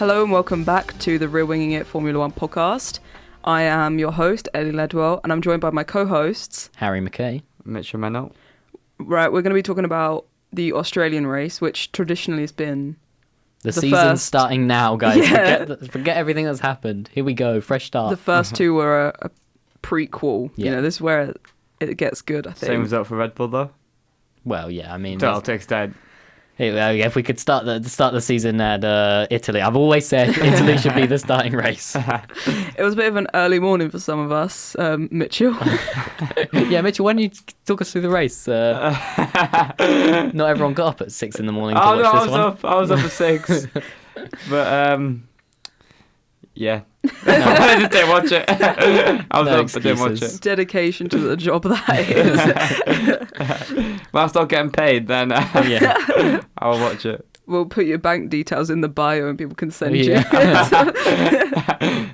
Hello and welcome back to the Real Winging It Formula One podcast. I am your host, Ellie Ledwell, and I'm joined by my co-hosts, Harry McKay. Mitchell Menel. Right, we're going to be talking about the Australian race, which traditionally has been The season's first. starting now, guys. Yeah. Forget everything that's happened. Here we go, fresh start. The first two were a prequel. Yeah. You know, this is where it gets good, I think. Same result for Red Bull though. Well, yeah, I mean, To an extent. if we could start the season at Italy, I've always said Italy should be the starting race. It was a bit of an early morning for some of us, Mitchell. Yeah, Mitchell, why don't you talk us through the race? Not everyone got up at 6 in the morning to Oh watch no, this one. I was up at 6. But yeah. I just didn't watch it. I was No up but didn't watch excuses. it. Dedication to the job that is. When I start getting paid, then Yeah. I'll watch it. We'll put your bank details in the bio and people can send Yeah. you.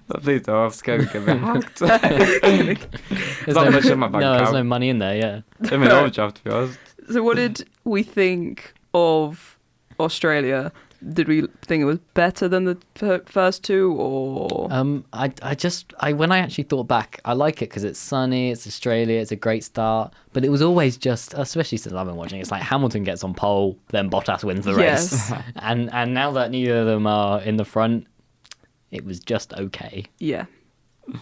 But please don't. I'm scared of getting hacked. There's not much in my bank there's account. no money in there, yeah. I'm in overdraft, to be honest. So what did we think of Australia? Did we think it was better than the first two, or I when I actually thought back, I like it because it's sunny, it's Australia, it's a great start. But it was always just, especially since I've been watching, it's like Hamilton gets on pole, then Bottas wins the race, Yes. and now that neither of them are in the front, it was just okay. yeah?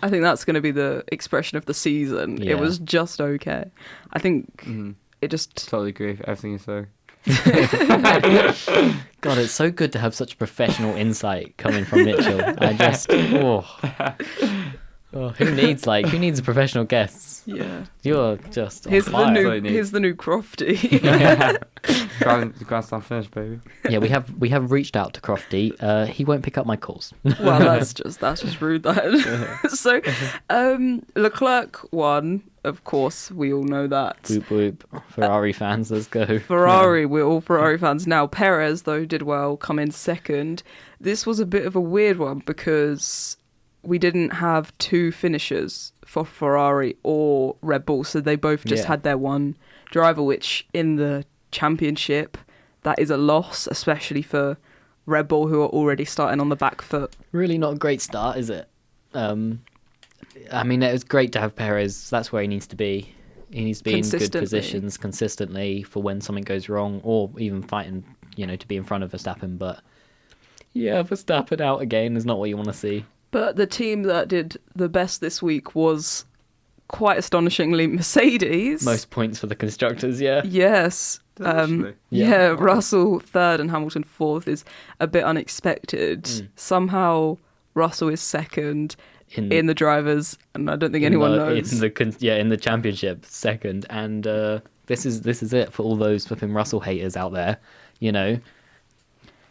I think that's going to be the expression of the season. Yeah. It was just okay. I think it just Totally agree with everything you say. God, it's so good to have such professional insight coming from Mitchell. I just, who needs a professional guests? yeah. You're just on Here's the fire. new Absolutely. here's the new Crofty. Grand Slam finish, baby. Yeah, we have reached out to Crofty. He won't pick up my calls. Well, that's just rude. That so Leclerc won. Of course, we all know that. Whoop whoop. Ferrari fans, let's go. Ferrari, we're all Ferrari fans now. Perez, though, did well, come in second. This was a bit of a weird one because we didn't have two finishers for Ferrari or Red Bull, so they both just Yeah. had their one driver, which in the championship, that is a loss, especially for Red Bull, who are already starting on the back foot. Really not a great start, is it? I mean, it was great to have Perez. That's where he needs to be. He needs to be in good Consistently. positions consistently for when something goes wrong, or even fighting, to be in front of Verstappen. But yeah, Verstappen out again is not what you want to see. But the team that did the best this week was, quite astonishingly, Mercedes. Most points for the constructors, yeah. Yes. Actually. Yeah, Russell third and Hamilton fourth is a bit unexpected. Somehow Russell is second in the drivers, and I don't think anyone knows. In the championship, second. And this is it for all those flipping Russell haters out there.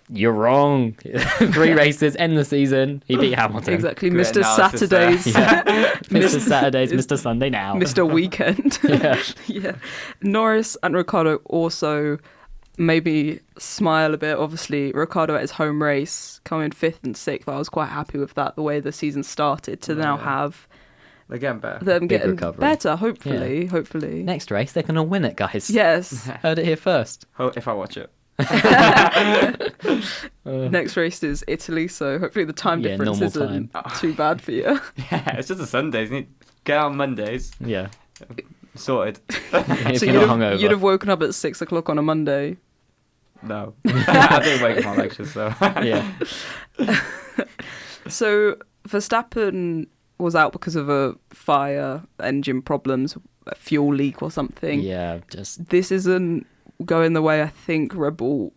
You're wrong. 3 races, end the season. He beat Hamilton. Exactly, Great Mr. analysis there. Saturdays, Mr. Saturdays, Mr. Sunday now. Mr. Weekend. Yeah. Yeah. Norris and Ricciardo also maybe smile a bit. Obviously, Ricciardo at his home race coming 5th and 6th. I was quite happy with that, the way the season started, to now have They're getting better. them Big getting recovery. better, hopefully. Next race, they're going to win it, guys. Yes. Heard it here first. If I watch it. Next race is Italy, so hopefully the time Yeah, difference normal isn't too bad for you. Yeah, it's just a Sunday, isn't it? Get on Mondays. Yeah. Sorted. If So you're not hungover. you'd have woken up at 6 o'clock on a Monday. No. I didn't wake up my lectures, so. Yeah. So Verstappen was out because of a fire, engine problems, a fuel leak or something. Yeah, just... This isn't going the way I think Red Bull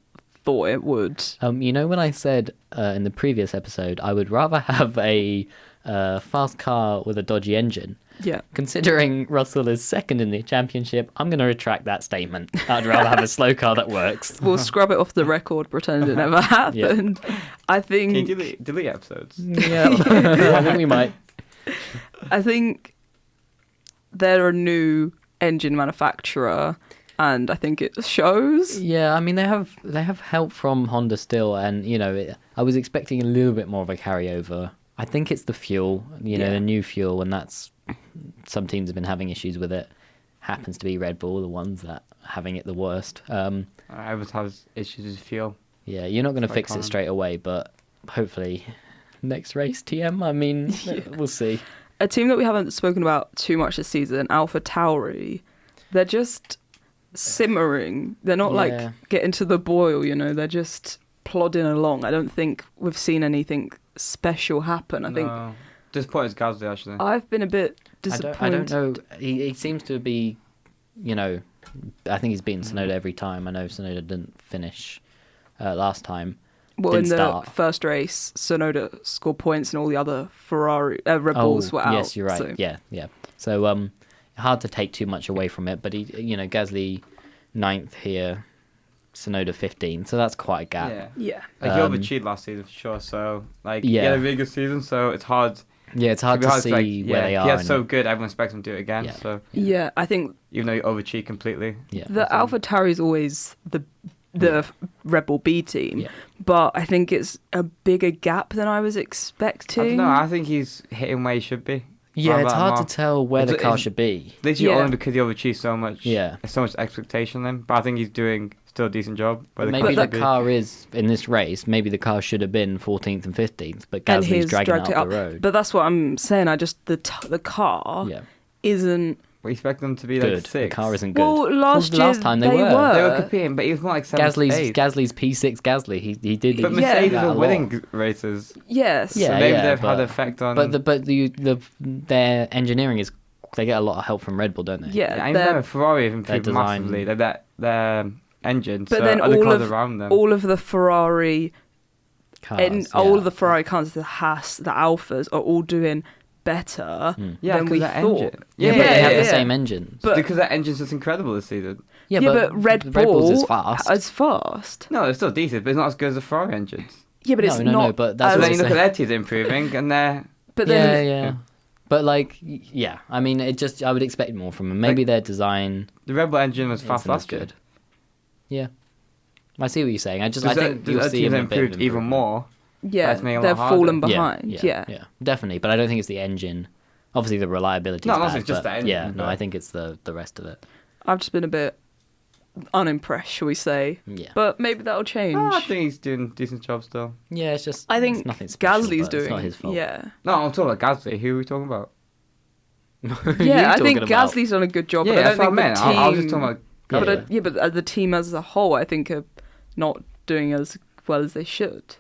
thought it would. when I said in the previous episode, I would rather have a fast car with a dodgy engine. Yeah. Considering Russell is second in the championship, I'm going to retract that statement. I'd rather have a slow car that works. We'll scrub it off the record, pretend it never happened. I think... Can you delete episodes? Yeah, I think we might. I think they're a new engine manufacturer, and I think it shows. Yeah, I mean they have help from Honda still, and I was expecting a little bit more of a carryover. I think it's the fuel, the new fuel, and that's some teams have been having issues with it. Happens to be Red Bull, the ones that are having it the worst. I always have issues with fuel. Yeah, you're not going to Quite fix it common. straight away, but hopefully next race TM. I mean, we'll see. A team that we haven't spoken about too much this season, Alpha Tauri, they're just simmering. They're not like getting to the boil, you know. They're just plodding along. I don't think we've seen anything special happen. I think disappointed is Gasly, actually. I've been a bit disappointed. I don't know. He seems to be, you know, I think he's beaten Tsunoda every time. I know Tsunoda didn't finish last time. Well, didn't in the start. first race, Tsunoda scored points and all the other Red Bulls were out. Yes, you're right. So. Yeah. So hard to take too much away from it, but he, you know, Gasly 9th here, Tsunoda 15th, so that's quite a gap. Yeah. Like, he overachieved last season for sure. So he had a really good season. So it's hard. Yeah, it's hard to see where they are. He had so good. Everyone expects him to do it again. Yeah, I think even though he overachieved completely. Yeah. The Alpha Tauri is always the Red Bull B team, but I think it's a bigger gap than I was expecting. I don't know. I think he's hitting where he should be. Yeah, it's hard to tell where the car should be. Literally only because he overachieved so much. Yeah. There's so much expectation on him, but I think he's doing still a decent job. Maybe the car is, in this race, maybe the car should have been 14th and 15th, but Gasly's dragging it up the road. But that's what I'm saying. The car isn't... We expect them to be good. like 6. The car isn't good. Well, last time they were. were. They were competing, but he was more like 7th. Gasly's P6 Gasly. He did. But Mercedes are winning races. Yes. So maybe they've had an effect on. But their engineering is, they get a lot of help from Red Bull, don't they? Yeah. I remember Ferrari have improved massively. Their engine. But so then other cars around them. all of the Ferrari cars, all of the Ferrari cars, the Haas, the Alphas are all doing better than we thought. Engine. Yeah, but they have the same engines. But because that engine's just incredible this season. Yeah, but Red Bull is fast. Is fast. No, it's still decent, but it's not as good as the Ferrari engines. Yeah, but it's not. No, but that's so what then you look at their teams improving, and they're. But then, yeah. But I mean, I would expect more from them. Maybe their design. The Red Bull engine was fast last year. Yeah, I see what you're saying. I think you'll see them them improved even more. Yeah, they've fallen behind. Yeah, definitely. But I don't think it's the engine. Obviously, the reliability. No, is bad, it's just the engine. Yeah, no, I think it's the rest of it. I've just been a bit unimpressed, shall we say? Yeah. But maybe that'll change. I think he's doing a decent job still. Yeah, it's just. I think nothing special, Gasly's doing. It's not his fault. Yeah. No, I'm talking about Gasly. Who are we talking about? Yeah, I think Gasly's done a good job. Yeah, but I that's don't what I think meant. the team. I was just talking about. But the team as a whole, I think, are not doing as well as they should.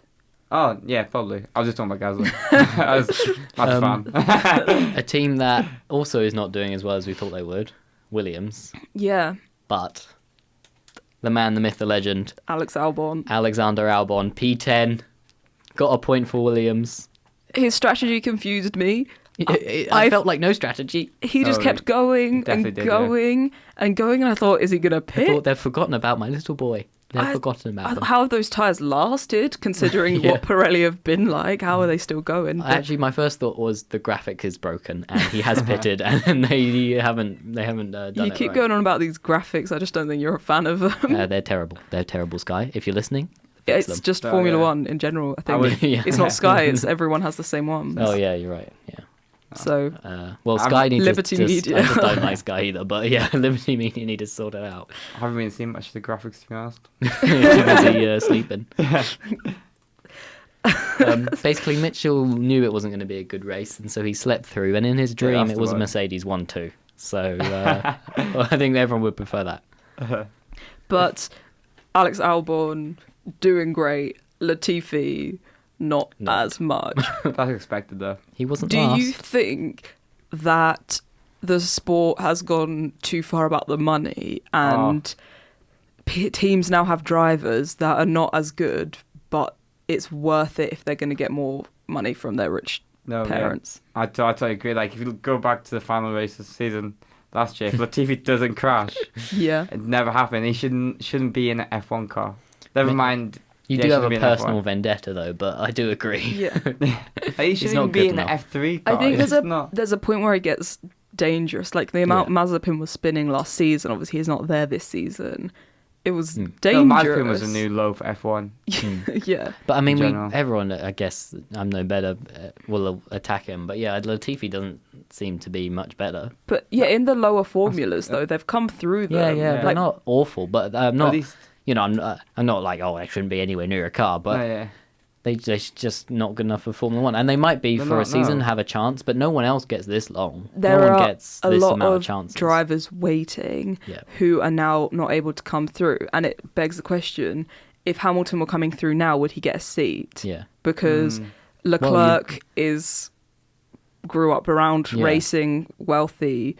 Oh, yeah, probably. I was just talking about Gasly. That's fun. A team that also is not doing as well as we thought they would, Williams. Yeah. But the man, the myth, the legend, Alexander Albon, P10, got a point for Williams. His strategy confused me. I felt like no strategy. He just kept going and going, and I thought, is he going to pit? I thought they've forgotten about my little boy. They've forgotten about them. How have those tyres lasted, considering what Pirelli have been like? How are they still going? Actually, my first thought was the graphic is broken, and he has pitted, and they haven't done it. You keep going on about these graphics. I just don't think you're a fan of them. They're terrible. They're terrible, Sky. If you're listening, it's just Formula One in general. I think it's not Sky. It's everyone has the same ones. Oh yeah, you're right. Yeah. So, Sky needs Liberty Media. I just don't like Sky either, but yeah, Liberty Media need to sort it out. I haven't really seen much of the graphics, to be honest. Too busy sleeping. Basically, Mitchell knew it wasn't going to be a good race, and so he slept through. And in his dream, it was a Mercedes 1-2. So well, I think everyone would prefer that. But Alex Albon doing great. Latifi. Not as much. That's expected, though. He wasn't Do last. you think that the sport has gone too far about the money and teams now have drivers that are not as good, but it's worth it if they're going to get more money from their rich parents? Yeah. I totally agree. Like, if you go back to the final race this season last year, if Latifi doesn't crash, it never happened. He shouldn't be in an F1 car. Never mind. You do have a personal vendetta, though, but I do agree. Yeah. He shouldn't even be in an F3 car. I think there's a point where it gets dangerous. Like the amount Mazepin was spinning last season, obviously he's not there this season. It was dangerous. No, Mazepin was a new low for F1. Yeah. But I mean, everyone, I guess, I'm no better, will attack him. But yeah, Latifi doesn't seem to be much better. But yeah, in the lower formulas, though, they've come through them. Yeah, they're not awful, but I'm not... You know, I'm not like, I shouldn't be anywhere near a car, but They're just not good enough for Formula One, and they might be They're for a not, season, no. have a chance, but no one else gets this long. There no one are gets a this lot amount of of chances. drivers waiting Yeah. who are now not able to come through, and it begs the question: if Hamilton were coming through now, would he get a seat? Yeah. Because Leclerc grew up around racing, wealthy.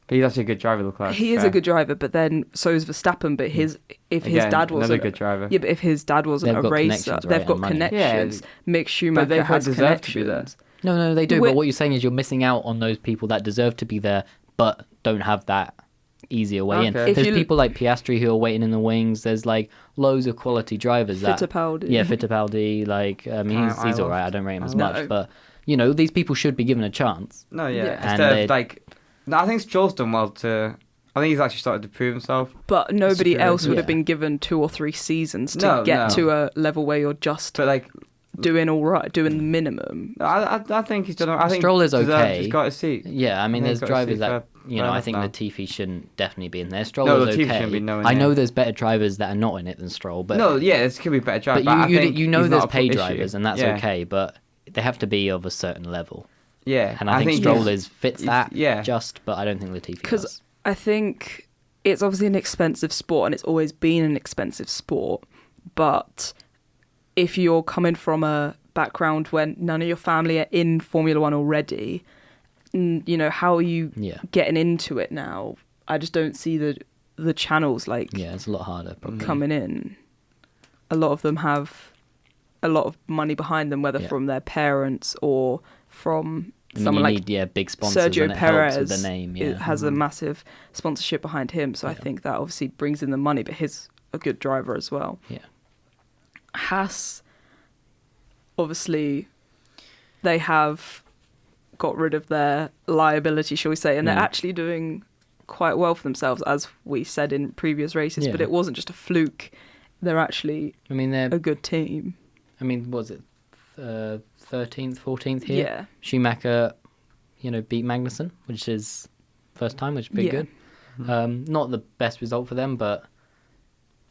But he's actually a good driver, Leclerc. He is a good driver, but then so is Verstappen. But his dad wasn't another good driver. Yeah, but if his dad wasn't They've a got racer, connections, right, they've got and money. connections. Mick But Schumacher they has deserve to be there. connections. No, they do. We're- But what you're saying is you're missing out on those people that deserve to be there, but don't have that easier way in. Okay. If There's you- people like Piastri who are waiting in the wings. There's like loads of quality drivers. Fittipaldi. Fittipaldi. Like, I mean, he's all right. I don't rate him as No. much, but you know, these people should be given a chance. No, Yeah. yeah. And Instead of like, no, I think Stroll's done well to. I think he's actually started to prove himself. But nobody true. else would have Yeah. been given 2 or 3 seasons to No, get no. to a level where you're just But like, doing all right, doing the minimum. I think he's done. I think Stroll is deserved- okay. He's got a seat. Yeah, I mean, I think there's he's got to drivers see that fair- you know. fair I enough think now. Latifi shouldn't definitely be in there. Stroll No, is Latifi okay. shouldn't be nowhere I near. know there's better drivers that are not in it than Stroll, but No, yeah, it could be a better driver. but I you think know he's there's not a pay issue. drivers, and that's Yeah. okay. But they have to be of a certain level, Yeah, and I think Stroll fits he's- that. yeah. Just, but I don't think Latifi Because does. I think it's obviously an expensive sport, and it's always been an expensive sport. But if you're coming from a background when none of your family are in Formula One already, you know, how are you Yeah. getting into it now? I just don't see the channels like Yeah, it's a lot harder. Probably. coming in. A lot of them have a lot of money behind them, whether Yeah. from their parents or from I mean, someone you like need big sponsors, Sergio and it helps Perez. with the name. It Yeah, has a massive sponsorship behind him, so I Yeah. think that obviously brings in the money. But he's a good driver as well. yeah. Haas, obviously, they have got rid of their liability, shall we say, and they're actually doing quite well for themselves, as we said in previous races. But Yeah. it wasn't just a fluke; they're actually I mean, they're. a good team. I mean, was it 13th, 14th here? Yeah. Schumacher, you know, beat Magnussen, which is first time, which is pretty Yeah. good. Not the best result for them, but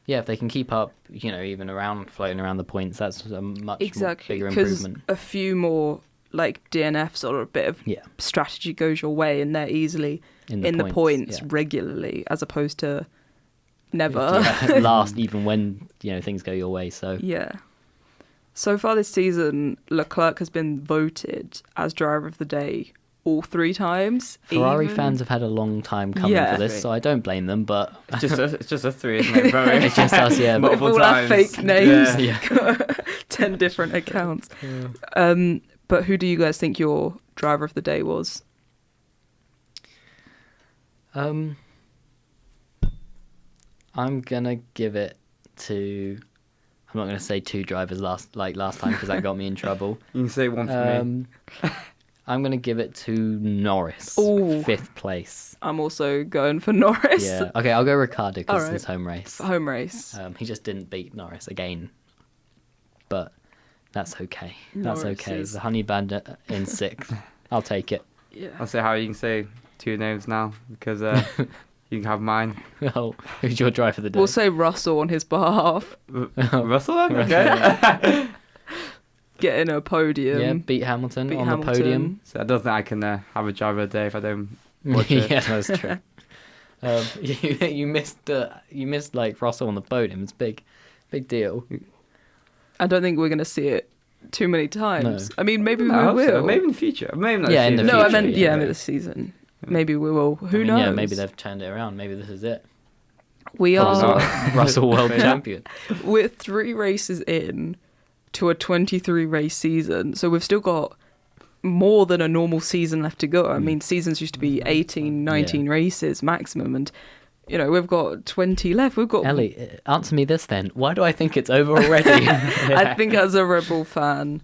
yeah, if they can keep up, you know, even around floating around the points, that's a much more Exactly, bigger because improvement. a few more like DNFs or a bit of Yeah, strategy goes your way, and they're easily in the points yeah. regularly, as opposed to never. Yeah, last even when you know things go your way. So Yeah. So far this season, Leclerc has been voted as driver of the day all 3 times. Ferrari even- fans have had a long time coming Yeah. for this, so I don't blame them. But It's just a 3, isn't it, bro? it's just us, yeah. With Multiple all our times. fake names. Yeah. 10 different accounts. But who do you guys think your driver of the day was? I'm gonna give it to. I'm not gonna say 2 drivers last time because that got me in trouble. You can say one for me. I'm gonna give it to Norris, Ooh. 5th place. I'm also going for Norris. Yeah. Okay, I'll go Ricciardo because Alright. it's his home race. Home race. He just didn't beat Norris again, but that's okay. That's Norris okay. is- The Honey Bandit in 6th. I'll take it. Yeah. I'll say how you can say 2 names now because you can have mine. Well, who's your driver of the day? We'll say Russell on his behalf, Russell, then? Russell, Okay. getting a podium. yeah, beat Hamilton beat on Hamilton. the podium. So I don't think I can have a driver of the day if I don't watch it. Yeah, that's true. You missed like Russell on the podium. It's big deal. I don't think we're going to see it too many times. No. I mean, maybe I we hope will. so. Maybe in the future. Maybe not Yeah, in this the season. No, I future, meant, yeah. yeah, this season. Maybe we will. Who I mean, knows? Yeah, maybe they've turned it around. Maybe this is it. We Probably are. not. Russell world Maybe. champion. We're 3 races in to a 23 race season, so we've still got more than a normal season left to go. I mean, seasons used to be 18, 19 races maximum, and you know we've got 20 left. We've got. Ellie, answer me this then. Why do I think it's over already? I think as a Red Bull fan,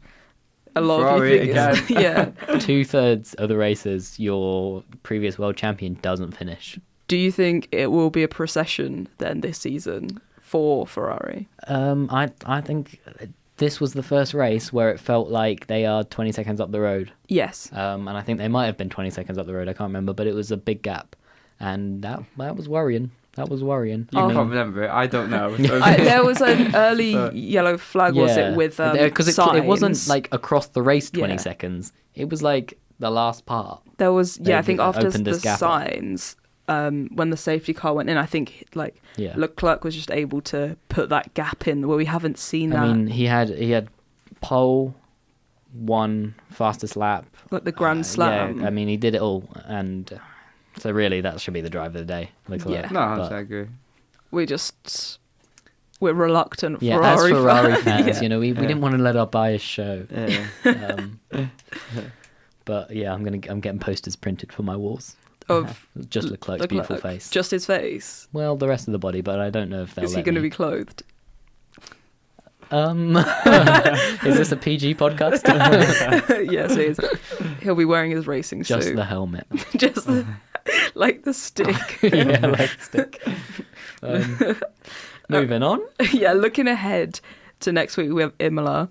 a lot Ferrari of you think it's, yeah. 2/3 of the races your previous world champion doesn't finish. Do you think it will be a procession then this season for Ferrari? I think this was the first race where it felt like they are 20 seconds up the road. Yes. And I think they might have been 20 seconds up the road. I can't remember, but it was a big gap, and that was worrying. That was worrying. You can't remember it. I don't know. So There was an early yellow flag, was it, with because signs. it wasn't like across the race 20 Yeah. seconds. It was like the last part. There was, I think after opened the this gap up. signs, when the safety car went in, I think like Yeah. Leclerc was just able to put that gap in where we haven't seen that. I mean, he had pole, one fastest lap, like the Grand Slam. Yeah, I mean, he did it all, and so really that should be the driver of the day. Leclerc. Yeah. no, But- I agree. We're reluctant Yeah, Ferrari, as Ferrari fans. fans, Yeah. you know, we didn't want to let our bias show. Yeah. But yeah, I'm getting posters printed for my walls. Of Just Leclerc's beautiful face. Just his face. Well, the rest of the body, but I don't know if they'll Is he let going to me. be clothed? Is this a PG podcast? Yes, he is. He'll be wearing his racing Just suit. the helmet. Just like the stick. Yeah, like stick. Moving on. Yeah, looking ahead to next week, we have Imola.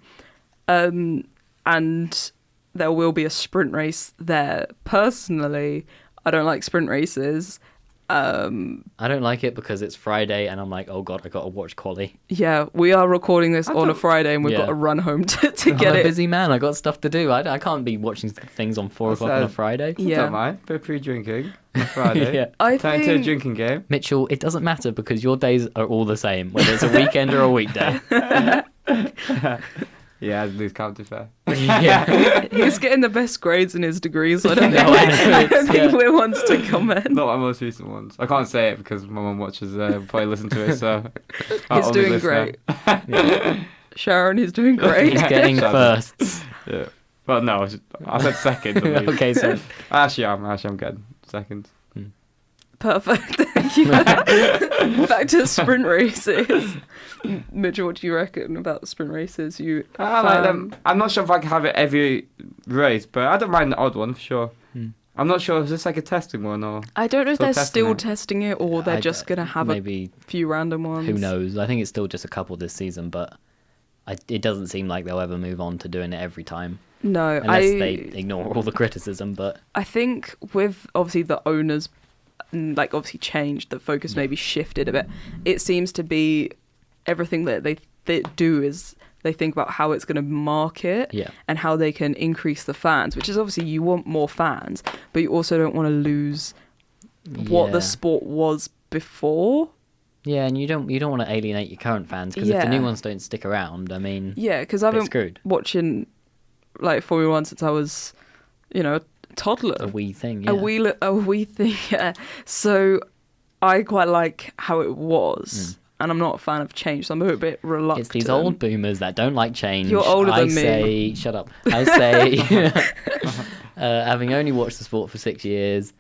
And there will be a sprint race there. Personally, I don't like sprint races. I don't like it because it's Friday and I'm like, oh god, I got to watch quali. Yeah, we are recording this on a don't- Friday and we've Yeah. got to run home to I'm get a it. busy man. I got stuff to do. I can't be watching things on 4 o'clock on a Friday. I Yeah. don't mind. Bit of pre-drinking on Friday. Yeah. I Turn into a think drinking game. Mitchell, it doesn't matter because your days are all the same, whether it's a weekend or a weekday. Yeah, I'd lose count to fair. Yeah. he's getting the best grades in his degrees, so I don't No, think, I know, I don't think yeah. we're ones to comment. Not my most recent ones. I can't say it because my mum watches, probably listen to it, so... our He's only doing listener. great. Sharon is doing great. He's getting Shut firsts. Yeah. Well, no, I said second. at least. Okay, so Actually, I'm getting second. Perfect. Thank you. Back to sprint races. Mitchell, what do you reckon about sprint races? You I like them. I'm not sure if I can have it every race, but I don't mind the odd one for sure. I'm not sure, is this like a testing one or... I don't know if Still they're testing still it. testing it or they're just going to have maybe a few random ones. who knows? I think it's still just a couple this season, but it doesn't seem like they'll ever move on to doing it every time. No, Unless they ignore all the criticism, but I think with obviously the owners like obviously changed, the focus maybe shifted a bit. It seems to be everything that they do is they think about how it's going to market yeah. and how they can increase the fans, which is obviously you want more fans, but you also don't want to lose what the Yeah. sport was before. Yeah, and you don't want to alienate your current fans because if the Yeah. new ones don't stick around, I mean, Yeah, because I've they're been screwed. watching like Formula One since I was, a toddler. A wee thing. Yeah. A wee thing, yeah. So I quite like how it was, and I'm not a fan of change, so I'm a bit reluctant. It's these old boomers that don't like change. You're older I than me. say, shut up. I say, having only watched the sport for 6 years,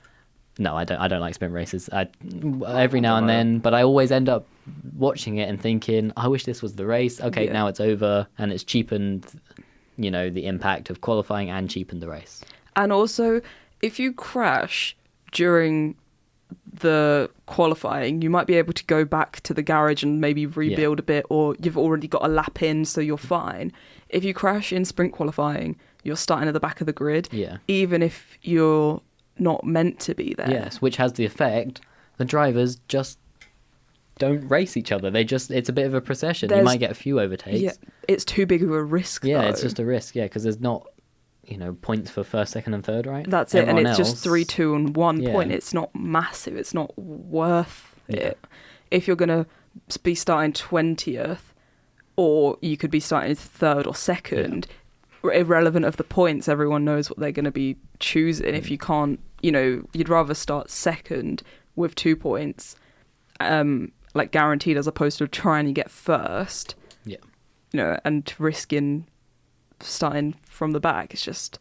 no, I don't like sprint races. Every now and then, but I always end up watching it and thinking, I wish this was the race. Okay, Yeah. now it's over, and it's cheapened, the impact of qualifying and cheapened the race. And also, if you crash during the qualifying, you might be able to go back to the garage and maybe rebuild a bit, or you've already got a lap in, so you're fine. If you crash in sprint qualifying, you're starting at the back of the grid, Yeah. even if you're not meant to be there. Yes, which has the effect the drivers just don't race each other. It's a bit of a procession. You There's- might get a few overtakes. Yeah, it's too big of a risk. Yeah, though. it's just a risk. Yeah, because there's not, points for first, second, and third, right? That's it, and Everyone it's just else- 3, 2, and 1 Yeah. point. It's not massive. It's not worth Yeah. it. If you're gonna be starting 20th, or you could be starting 3rd or 2nd, irrelevant of the points, everyone knows what they're going to be choosing. If you can't, you'd rather start 2nd with 2 points, like guaranteed, as opposed to trying to get 1st. Yeah. And risking starting from the back. It's just,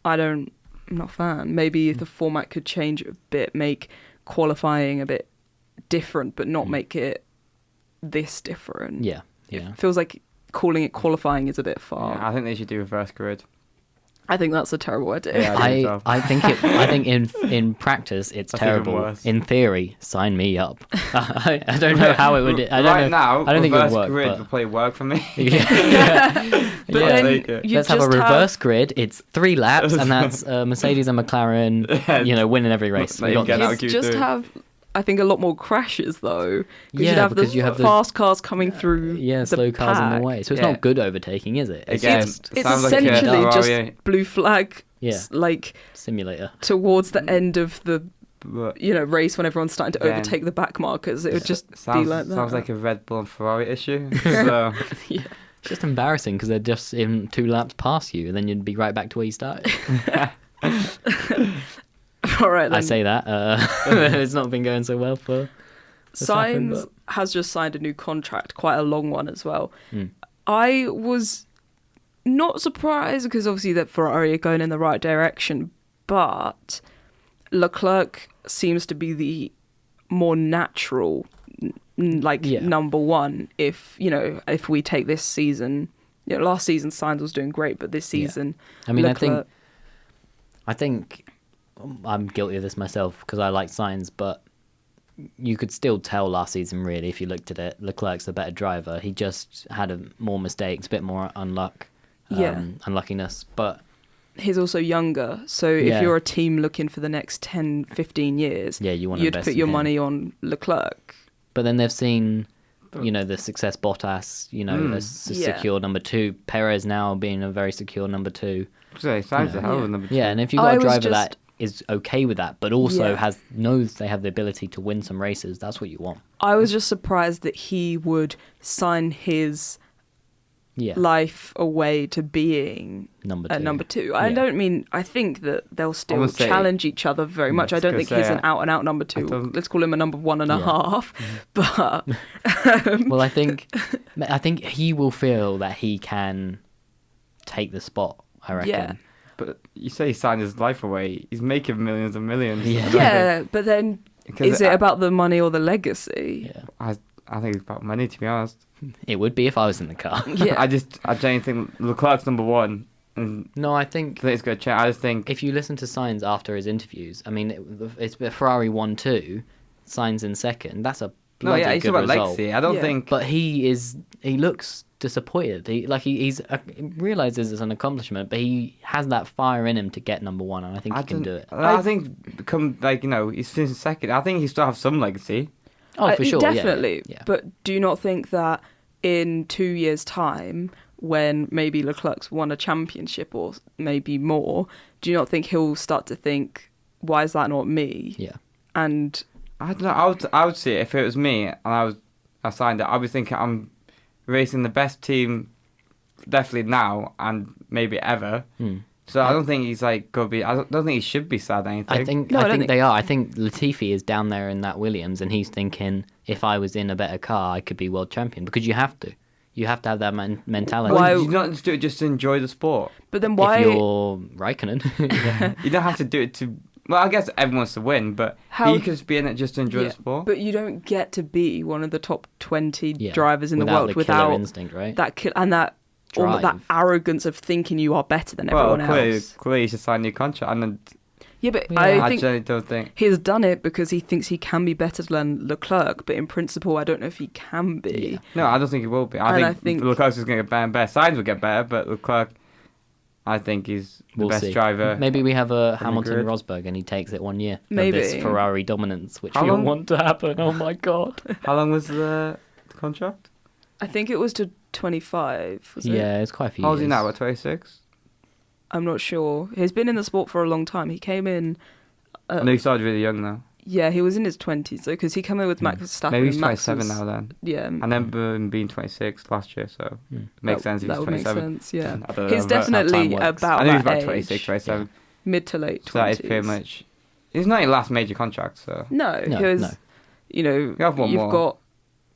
I'm not a fan. Maybe if the format could change a bit, make qualifying a bit different, but not make it this different. Yeah, yeah. It feels like calling it qualifying is a bit far. Yeah, I think they should do reverse grid. I think that's a terrible idea. Yeah, I think so. I think in practice it's That's even terrible. worse. In theory, sign me up. I don't know how it would. I don't know. Now, I don't think it would reverse work. grid but- will probably work for me. yeah. But Yeah, then take it. you Let's have a just reverse grid. It's 3 laps, and that's Mercedes and McLaren, Yeah. winning every race. Let We him got get this. out. you Q2. just have I think, a lot more crashes though. Yeah, you'd have because the you have the fast cars coming through. Yeah, the slow cars in pack. the way. So it's Yeah. not good overtaking, is it? Again, It's sounds like a essentially just Ferrari. blue flag, Yeah. like Simulator. towards the end of the But race when everyone's starting to Again, overtake the back markers. It would just be sounds like that. sounds like a Red Bull and Ferrari issue. So Yeah. It's just embarrassing because they're just in 2 laps past you, and then you'd be right back to where you started. All right, then. I say that. It's not been going so well for Verstappen, Sainz has just signed a new contract, quite a long one as well. Mm. I was not surprised because obviously that Ferrari are going in the right direction, but Leclerc seems to be the more natural, number one. If we take this season, last season Sainz was doing great, but this season, I mean, Leclerc, I think I'm guilty of this myself because I like Sainz, but you could still tell last season, really, if you looked at it, Leclerc's the better driver. He just had more mistakes, a bit more unluckiness. But he's also younger, so Yeah. if you're a team looking for the next 10, 15 years, yeah, you want to you'd invest put in your him. money on Leclerc. But then they've seen, the success Bottas, as a Yeah. secure number 2. Perez now being a very secure number 2. so it sounds a hell of a number 2. Yeah, and if you've I got a was driver just- that is okay with that, but also Yeah. knows they have the ability to win some races, that's what you want. I was just surprised that he would sign his Yeah, life away to being number a 2. number 2. I Yeah. don't mean, I think that they'll still would say- challenge each other very much. I was don't gonna think say, he's an out-and-out number 2. don't- Let's call him a number 1.5. Yeah. But Well, I think he will feel that he can take the spot. I reckon. Yeah. But you say he signed his life away. He's making millions and millions. Yeah. yeah, but then Because is it about the money or the legacy? Yeah. I think it's about money, to be honest. It would be if I was in the car. Yeah. I genuinely think Leclerc's number 1. And No, I I think think it's going to change. I just think if you listen to Sainz after his interviews, I mean, it's Ferrari 1-2, Sainz in second. That's a bloody he's good about result. legacy. I don't Yeah. think. But he looks disappointed. He realizes it's an accomplishment, but he has that fire in him to get number 1, and I think he can do it. I think become he's finishing second. I think he still have some legacy. Oh, for sure, yeah, Definitely. yeah. But do you not think that in 2 years' time, when maybe Leclerc's won a championship or maybe more, do you not think he'll start to think, why is that not me? Yeah. And I don't know. I would see it if it was me and I signed it. I would think I'm racing the best team, definitely now and maybe ever. So I don't think he's going to be. I don't think he should be sad or anything. I think No, I I don't think think- they are. I think Latifi is down there in that Williams, and he's thinking, if I was in a better car, I could be world champion. Because you have to. You have to have that mentality. Why- You don't just do it just to enjoy the sport. but then why? If you're Raikkonen. You don't have to do it to. Well, I guess everyone wants to win, but How- he could just be in it just to enjoy Yeah, the sport. But you don't get to be one of the top 20 Yeah, drivers in the without world the without killer instinct, right? that and that that Drive. arrogance of thinking you are better than Well, everyone clearly, else. he should sign a new contract, and then Yeah, but Yeah. I I think generally don't think. he's done it because he thinks he can be better than Leclerc, but in principle, I don't know if he can be. Yeah. No, I don't think he will be. I And think Leclerc's is going to get better and better. Sainz will get better, but Leclerc, I think he's the We'll best see. driver. Maybe we have a the Hamilton grid. Rosberg and he takes it 1 year. Maybe. Of this Ferrari dominance, which How we all long- want to happen. Oh my god. How long was the contract? I think it was to 25, was it? Yeah, it's quite a few How years. old is he now? What, 26? I'm not sure. He's been in the sport for a long time. He came in... I know he started really young now. Yeah, he was in his 20s, though, because he came in with Max Verstappen. Maybe he's and Max 27 was- now then. Yeah. I remember him being 26 last year, so makes sense if That he's would make 27. sense, yeah. I don't know, He's but definitely how time works. about I knew he that was about age. 26, 27. Mid to late 20s. So that is pretty much... He's not your last major contract, so... No, No, because, no. you know, You have one you've more. got...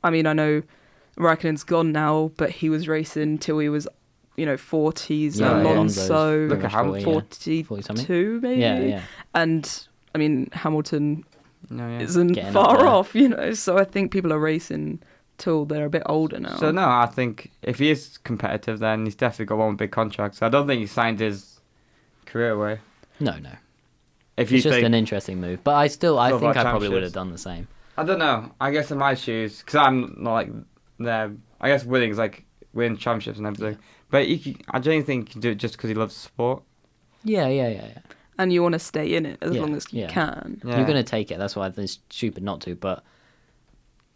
I mean, I know Raikkonen's gone now, but he was racing till he was, 40s. Yeah, Alonso, Look at Hamilton. 42 maybe. Yeah, yeah. And, I mean, Hamilton No, yeah. isn't Getting up far there. off, so I think people are racing till they're a bit older now. So no, I think if he is competitive, then he's definitely got one big contract. So I don't think he signed his career away. No. If you It's just think, an interesting move. But I Talk think about I probably would have championships. done the same. I don't know. I guess in my shoes, because I'm not like there. I guess winning's like win championships and everything. But I genuinely think he can do it just because he loves the sport. Yeah. and you want to stay in it as Yeah, long as you yeah. can. Yeah. You're going to take it. That's why it's stupid not to. But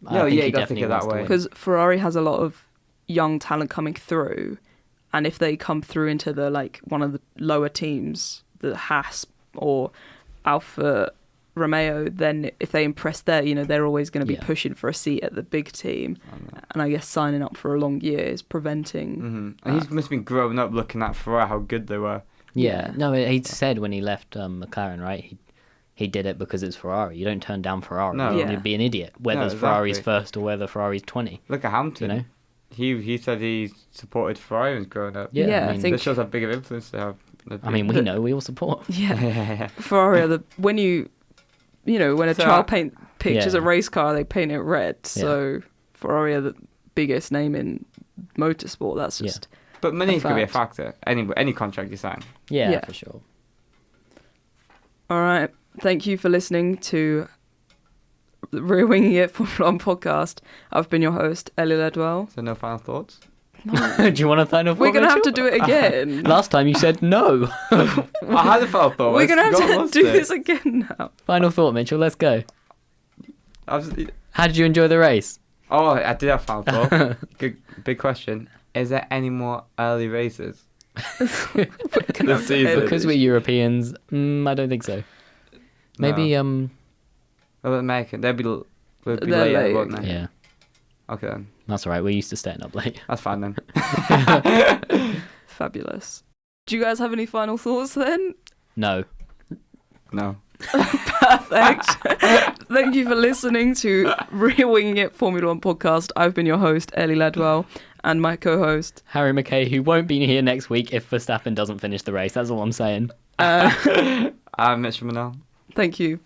I No, think yeah, he you gotta think definitely of that wants to way. win. Because Ferrari has a lot of young talent coming through, and if they come through into the like one of the lower teams, the Haas or Alfa Romeo, then if they impress there, they're always going to be Yeah. pushing for a seat at the big team. And I guess signing up for a long year is preventing. And he must have been growing up looking at Ferrari how good they were. Yeah. No, he said when he left McLaren, right? He did it because it's Ferrari. You don't turn down Ferrari. No. Yeah. You'd be an idiot. Whether No, it's Ferrari's exactly. first or whether Ferrari's 20. Look at Hamilton. You know? He said he supported Ferrari when he was growing up. Yeah, Yeah, I I mean, think- That shows how big of influence they have. I mean, we know. We all support. Yeah, Ferrari are when a So, child pictures yeah. a race car, they paint it red. So Ferrari are the biggest name in motorsport. That's Yeah. just But money's going to be a fact. factor. Any contract you sign. Yeah, Yeah. for sure. all right. Thank you for listening to the Rear Winging It Formula One podcast. I've been your host, Ellie Ledwell. So no final thoughts? Do you want a final thought? We're gonna have to Mitchell? do it again. Last time you said no. I had a final thought. We're gonna I have to lost do it. this again now. Final thought, Mitchell. Let's go. I was, How did you enjoy the race? oh, I did have a final thought. Good, big question. Is there any more early races? This season. Because we're Europeans, I don't think so. Maybe Well, American. They'd be They're later, late. won't they? yeah, Okay then. that's all right. We're used to staying up late. That's fine then. Fabulous. Do you guys have any final thoughts then? No. No. Perfect. Thank you for listening to Rear Winging It Formula One podcast. I've been your host, Ellie Ledwell, and my co-host. Harry McKay, who won't be here next week if Verstappen doesn't finish the race. That's all I'm saying. I'm Mitch Manel. Thank you.